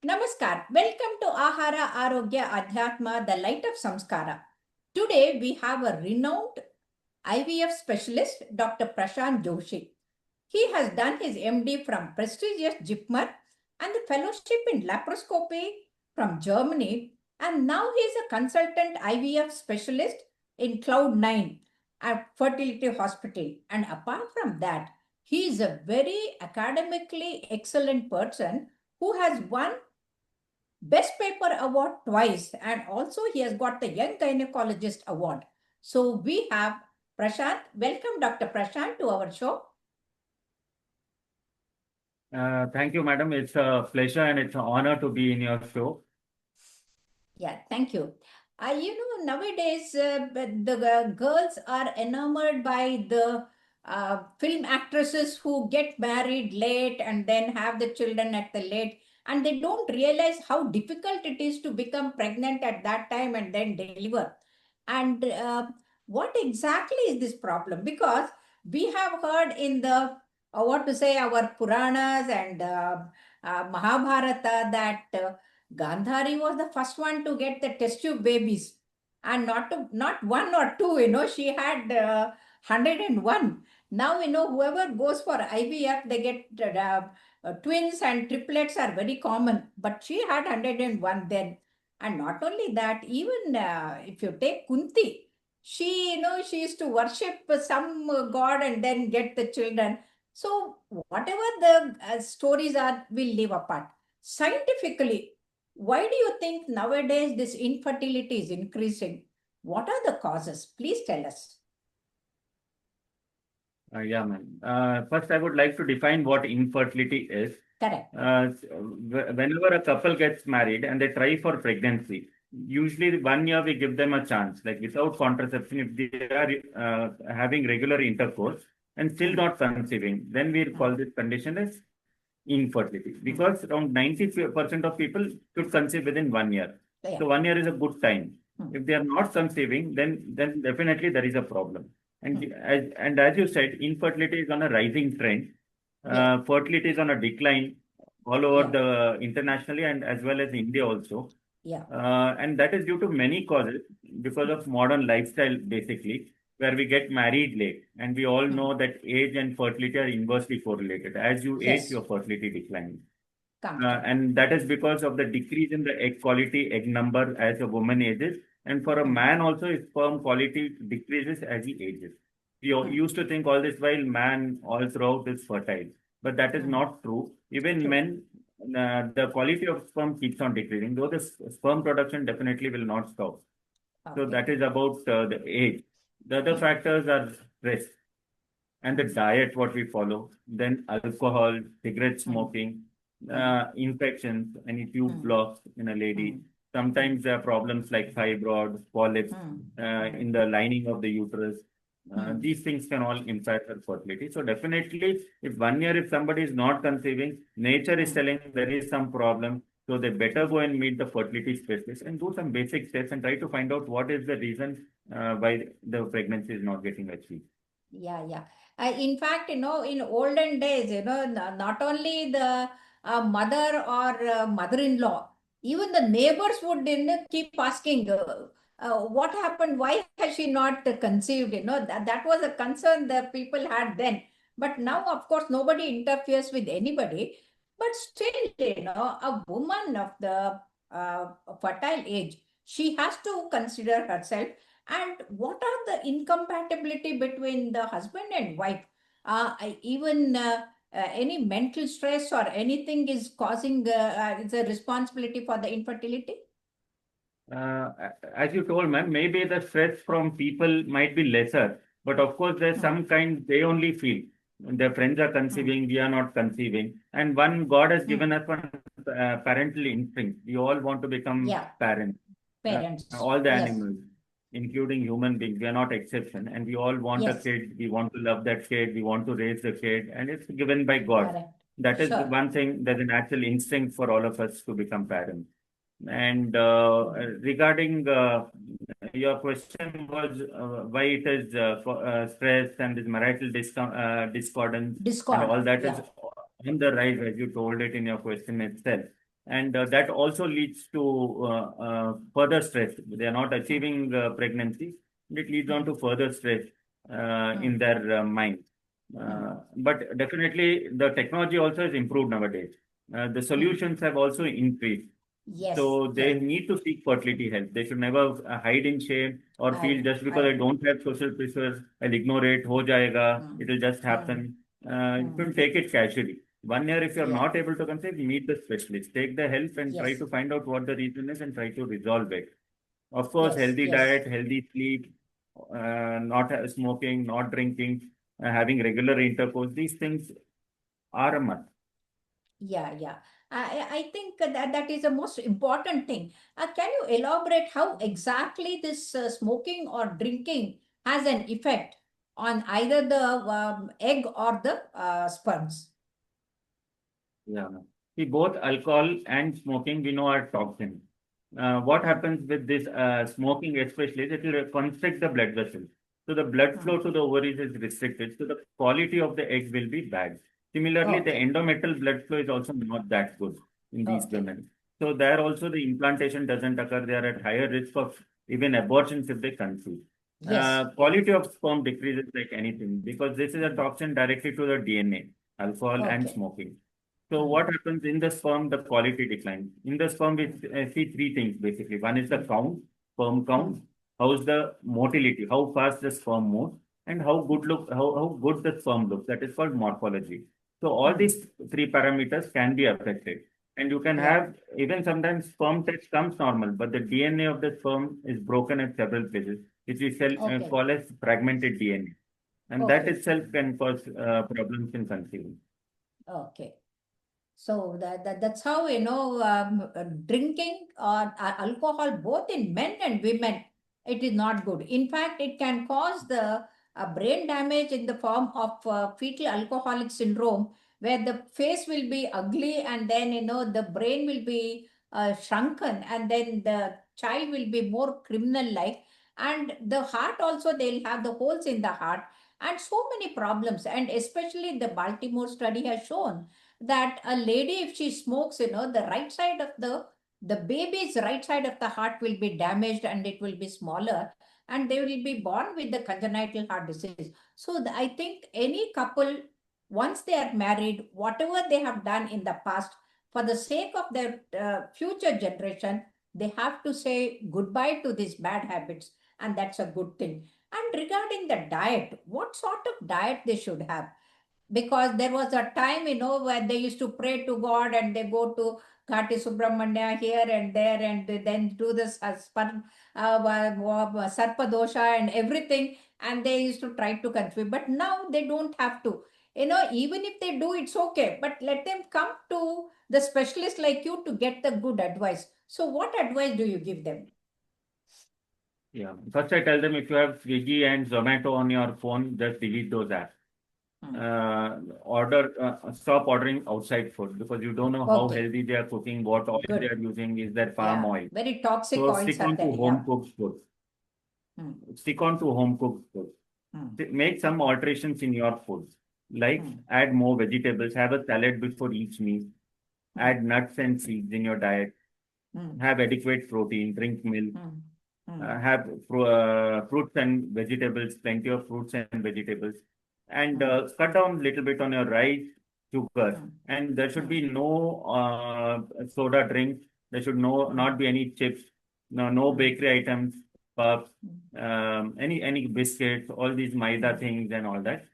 Namaskar. Welcome to Ahara Arogya Adhyatma, the light of Samskara. Today we have a renowned IVF specialist, Dr. Prashant Joshi. He has done his MD from prestigious JIPMER and the fellowship in laparoscopy from Germany, and now he is a consultant IVF specialist in Cloud9 at Fertility Hospital. And apart from that, he is a very academically excellent person who has won Best Paper Award twice, and also he has got the Young Gynecologist Award. So we have Prashant. Welcome, Dr. Prashant, to our show. Thank you, madam. It's a pleasure and it's an honor to be in your show. Yeah, thank you. Nowadays the girls are enamored by the film actresses who get married late and then have the children at the late, and they don't realize how difficult it is to become pregnant at that time and then deliver. And what exactly is this problem? Because we have heard in the what to say, our Puranas and Mahabharata that Gandhari was the first one to get the test tube babies, and not one or two. She had 101. Now whoever goes for IVF, they get twins and triplets are very common. But she had 101 then, and not only that, even if you take Kunti, she used to worship some god and then get the children. So whatever the stories are, we'll leave apart. Scientifically, why do you think nowadays this infertility is increasing? What are the causes? Please tell us. Yeah, ma'am. First, I would like to define what infertility is. Correct. Whenever a couple gets married and they try for pregnancy, usually 1 year we give them a chance, like without contraception, if they are having regular intercourse and still not conceiving, then we call this condition as infertility, because around 90% of people should conceive within 1 year. Yeah. So 1 year is a good time. If they are not conceiving, then definitely there is a problem. And as you said, infertility is on a rising trend. Yes. Fertility is on a decline all over Yeah. the internationally and as well as India also. Yeah. And that is due to many causes, because of modern lifestyle basically, where we get married late. And we all know that age and fertility are inversely correlated. As you age, Yes. your fertility declines. Come. And that is because of the decrease in the egg quality, egg number as a woman ages. And for a man also, his sperm quality decreases as he ages. We used to think all this while man all throughout is fertile, but that is not true. Even True. men, the quality of sperm keeps on decreasing, though the sperm production definitely will not stop. So Okay. that is about the age. The other factors are stress and the diet, what we follow, then alcohol, cigarette smoking, infections, any tube blocks in a lady. Sometimes there are problems like fibroids, polyps in the lining of the uterus. These things can all impact her fertility. So definitely, if 1 year, if somebody is not conceiving, nature is telling there is some problem. So they better go and meet the fertility specialist and do some basic steps and try to find out what is the reason why the pregnancy is not getting achieved. Yeah, yeah. In fact, in olden days, not only the mother or mother-in-law, even the neighbors would keep asking, what happened? Why has she not conceived? That was a concern the people had then. But now, of course, nobody interferes with anybody. But still, a woman of the fertile age, she has to consider herself. And what are the incompatibility between the husband and wife? Even any mental stress or anything is causing is a responsibility for the infertility? Uh, as you told, ma'am, maybe the stress from people might be lesser, but of course, there's some kind they only feel. Their friends are conceiving, we are not conceiving. And one, God has given us one parental instinct. We all want to become Yeah, parents. parents. All the Yes, animals, including human beings, we are not exception. And we all want a yes, kid. We want to love that kid. We want to raise the kid, and it's given by God. correct. That is Sure. one thing. There's a natural instinct for all of us to become parents. And regarding your question was why it is stress and this marital discordance and Discord. all that is Yeah. on the rise, as you told it in your question itself. And that also leads to further stress. They are not achieving pregnancy. It leads on to further stress in their mind. But definitely, the technology also has improved nowadays. The solutions have also increased. Yes, So they yes. need to seek fertility help. They should never hide in shame or feel just I because I agree. don't have social pressure, I'll ignore it, ho jayega, Mm, it'll just mm, happen. You mm. shouldn't take it casually. 1 year, if you're Yeah. not able to conceive, meet the specialist. Take the help and try Yes. to find out what the reason is and try to resolve it. Of course, Yes. healthy Yes. diet, healthy sleep, not smoking, not drinking, having regular intercourse, these things are a must. Yeah. Yeah. I think that is the most important thing. Can you elaborate how exactly this smoking or drinking has an effect on either the egg or the sperms? Yeah. See, both alcohol and smoking, we know, are toxins. What Mm, happens with this smoking, especially, is it will constrict the blood vessels. So the blood mm. flow to the ovaries is restricted. So the quality of the egg will be bad. Similarly, the Okay. endometrial blood flow is also not that good in these Okay. women. So there also the implantation doesn't occur. They are at higher risk of even abortions if they conceive. Yes. Yes. Quality of sperm decreases like anything because this is a Mm. toxin directly to the DNA, alcohol and Okay. smoking. So what Mm, happens in the sperm? The quality declines. In the sperm, we mm, see three things basically. One is the mm, count, sperm count. mm, How's the motility? How fast the sperm moves, and how good the sperm looks. That is called morphology. So all mm. these three parameters can be affected, and you can Yeah. have even sometimes sperm test comes normal, but the DNA of the sperm is broken at several places, which we Okay. call as fragmented DNA, and that Okay. itself can cause problems in conceiving. Okay. So that's how drinking or alcohol both in men and women, it is not good. In fact, it can cause the brain damage in the form of fetal alcoholic syndrome, where the face will be ugly and then the brain will be shrunken, and then the child will be more criminal like, and the heart also, they'll have the holes in the heart and so many problems. And especially the Baltimore study has shown that a lady, if she smokes, the right side of the baby's right side of the heart will be damaged and it will be smaller, and they will be born with the congenital heart disease. So I think any couple, once they are married, whatever they have done in the past, for the sake of their future generation, they have to say goodbye to these bad habits, and that's a good thing. And regarding the diet, what sort of diet they should have? Because there was a time, where they used to pray to God and they go to Ghati Subramanya here and there, and they then do this Sarpa dosha and everything, and they used to try to conceive. But now they don't have to. Even if they do, it's okay. But let them come to the specialist like you to get the good advice. So, what advice do you give them? Yeah. First, I tell them if you have Swiggy and Zomato on your phone, just delete those apps. Hmm. Stop ordering outside food because you don't know how Okay, healthy they are cooking, what oil they good. are using, is there palm Yeah, oil. very toxic So oils stick are on to there. Yeah. home cooked food. Hmm. Stick on to home cooked food. Hmm. Make some alterations in your food, like Hmm. add more vegetables, have a salad before each meal, Hmm. add nuts and seeds in your diet, Hmm. have adequate protein, drink milk, Hmm. Hmm. have fruits and vegetables, plenty of fruits and vegetables, and Hmm. cut down a little bit on your rice, sugar, Hmm. and there should Hmm. be no soda drinks. There should Hmm. not be any chips, no Hmm. bakery items, puffs, Hmm. any biscuits, all these maida Hmm. things and all that,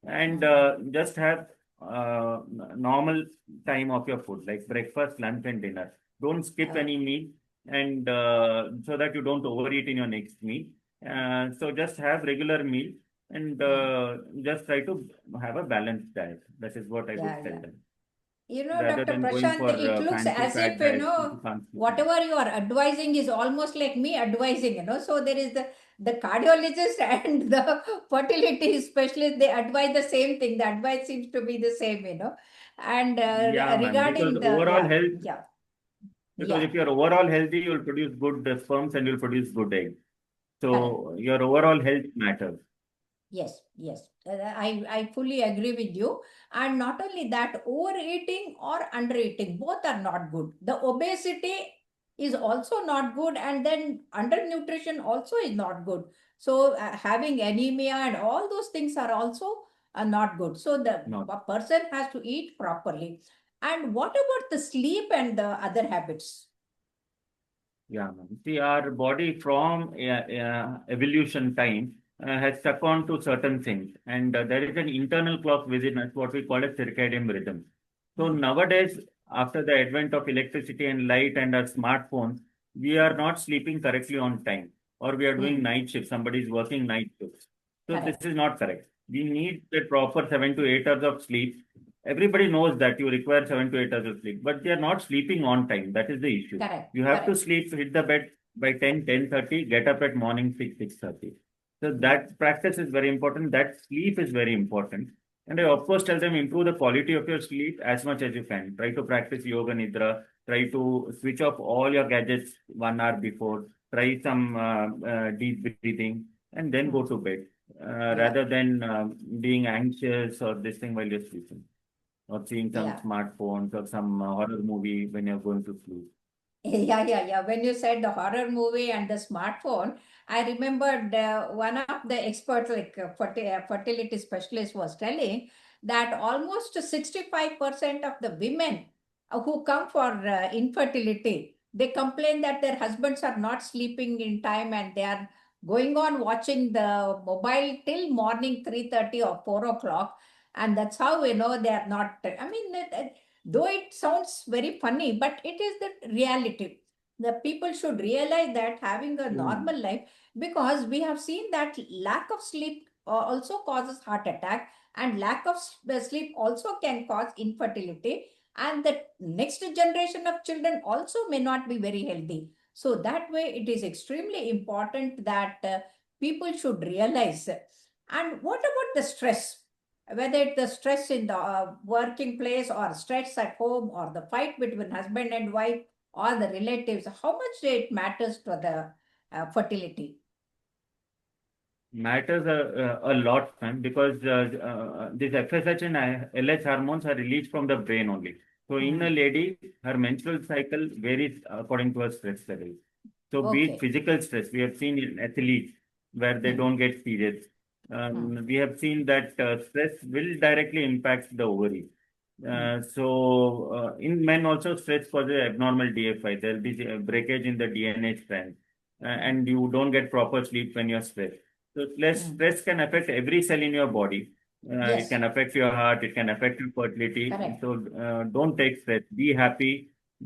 and Hmm. just have normal time of your food like breakfast, lunch, and dinner. Don't skip any Okay. meal and so that you don't overeat in your next meal. So just have regular meal and Hmm. just try to have a balanced diet. That is what I Yeah, would tell yeah. them. Dr. Rather than going Prashant, for it looks fancy as if, fat diets, which you can't sleep on. whatever you are advising is almost like me advising, So there is the cardiologist and the fertility specialist, they advise the same thing. The advice seems to be the same, And Yeah, ma'am. Because regarding the, overall yeah, health, yeah, because yeah, if you're overall healthy, you'll produce good sperms and you'll produce good eggs. correct. So your overall health matters. Yes, yes. I fully agree with you. And not only that, overeating or undereating, both are not good. The obesity is also not good, and then undernutrition also is not good. So, having anemia and all those things are also not good. So, the No. person has to eat properly. And what about the sleep and the other habits? Yeah, ma'am. See, our body from evolution time has stuck on to certain things, and there is an internal clock within us, what we call a circadian rhythm. So Hmm. nowadays, after the advent of electricity and light and our smartphones, we are not sleeping correctly on time, or we are doing Hmm. night shifts. Somebody is working night shifts. So this Correct, is not correct. We need the proper 7 to 8 hours of sleep. Everybody knows that you require 7 to 8 hours of sleep, but they are not sleeping on time. That is the issue. correct, You have to correct. sleep, hit the bed by 10, 10:30, get up at morning 6, 6:30. So that practice is very important. That sleep is very important. And I of course tell them improve the quality of your sleep as much as you can. Try to practice yoga nidra. Try to switch off all your gadgets 1 hour before. Try some deep breathing and then Hmm. go to bed Yeah, rather than being anxious or this thing while you're sleeping or seeing some yeah. smartphones or some horror movie when you're going to sleep. Yeah, yeah, yeah. When you said the horror movie and the smartphone, I remembered one of the experts, like fertility specialist, was telling that almost 65% of the women who come for infertility, they complain that their husbands are not sleeping in time and they are going on watching the mobile till morning 3:30 or 4 o'clock. And that's how we know they are not. I mean, though it sounds very funny, but it is the reality. The people should realize that having a True. normal life, because we have seen that lack of sleep also causes heart attack, and lack of sleep also can cause infertility, and the next generation of children also may not be very healthy. So that way it is extremely important that people should realize. And what about the stress, whether it's the stress in the working place or stress at home or the fight between husband and wife or the relatives, how much it matters to the fertility? Matters a lot, man, because this FSH and LH hormones are released from the brain only. So in a Hmm. lady, her menstrual cycle varies according to her stress level. So be it Okay. physical stress, we have seen in athletes where they Hmm. don't get periods. Hmm. We have seen that stress will directly impact the ovary. Hmm. In men also stress causes abnormal DFI. There will be a breakage in the DNA strand, Hmm. and you don't get proper sleep when you're stressed. So Hmm. stress can affect every cell in your body. It Yes. can affect your heart. It can affect your fertility. Correct. So don't take stress. Be happy.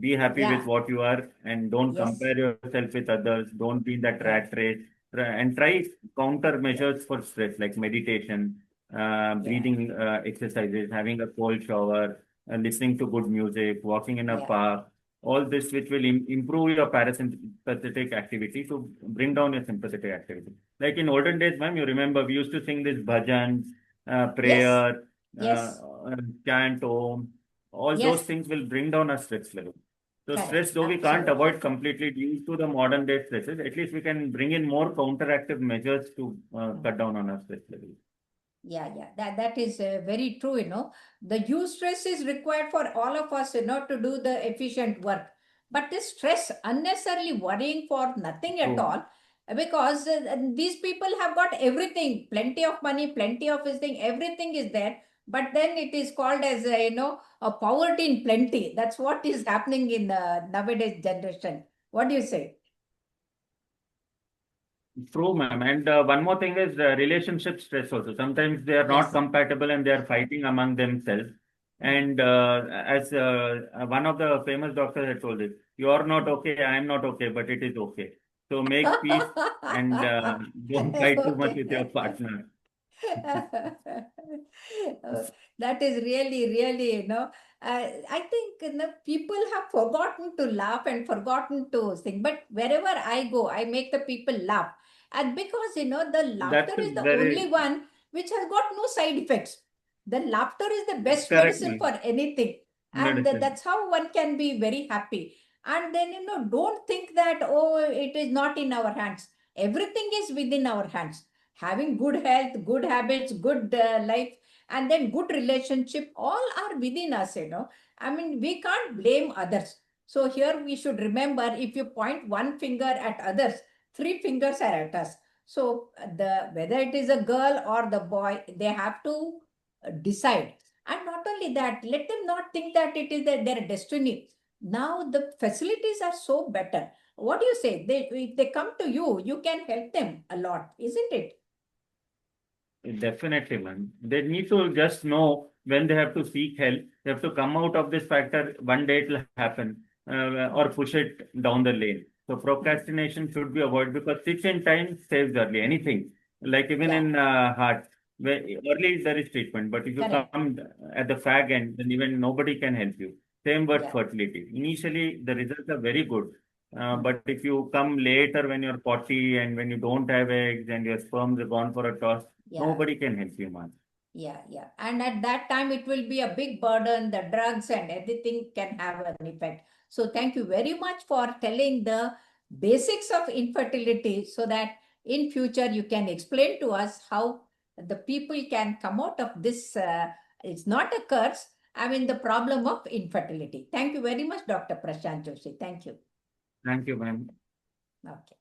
Be happy with Yeah. what you are, and don't Yes. compare yourself with others. Don't be in that rat Correct. race. And try counter Yeah. measures for stress like meditation, Yeah. breathing exercises, having a cold shower, listening to good music, walking in a Yeah. park. All this which will improve your parasympathetic activity to bring down your sympathetic activity. Like in olden days, ma'am, you remember we used to sing this bhajans, Yes. prayer, uh, Yes. chant om. All those Yes. things will bring down our stress level. So Correct. stress, though we can't Absolutely. avoid completely due to the modern day stresses, at least we can bring in more counteractive measures to Hmm. cut down on our stress level. Yeah, yeah, that is very true. The use stress is required for all of us, to do the efficient work. But this stress, unnecessarily worrying for nothing at True. all, because these people have got everything, plenty of money, plenty of this thing, everything is there. But then it is called as a poverty in plenty. That's what is happening in nowadays generation. What do you say? True, ma'am. And one more thing is relationship stress also. Sometimes they are not Yes. compatible and they are fighting among themselves. Hmm. And as one of the famous doctors had told it, you are not okay, I am not okay, but it is okay. So make peace and don't fight too much with your Okay. partner. Oh, that is really, really, I think people have forgotten to laugh and forgotten to sing. But wherever I go, I make the people laugh. And because, the laughter That's a is the only very one which has got no side effects. The laughter is the best correct, medicine ma'am. for anything. And Medicine. that's how one can be very happy. And then, don't think that, oh, it is not in our hands. Everything is within our hands. having good health, good habits, good life, and then good relationship, all are within us, I mean, we can't blame others. So here we should remember, if you point one finger at others, three fingers are at us. So the whether it is a girl or the boy, they have to decide. And not only that, let them not think that it is their destiny. Now the facilities are so better. What do you say? If they come to you, you can help them a lot, isn't it? Definitely, man. They need to just know when they have to seek help. They have to come out of this factor. One day it will happen, or push it down the lane. So procrastination should be avoided, because 6 in time saves early. Anything like even Yeah, in heart, where early there is treatment, but if you correct. come at the fag end, then even nobody can help you. Same with Yeah. fertility. Initially, the results are very good. Mm. But if you come later when you're 40 and when you don't have eggs and your sperms are gone for a toss, Yeah. nobody can help you, man. Yeah, yeah. And at that time, it will be a big burden. The drugs and everything can have an effect. So, thank you very much for telling the basics of infertility, so that in future you can explain to us how the people can come out of this. It's not a curse. I mean, the problem of infertility. Thank you very much, Dr. Prashant Joshi. Thank you. Thank you, ma'am. Okay.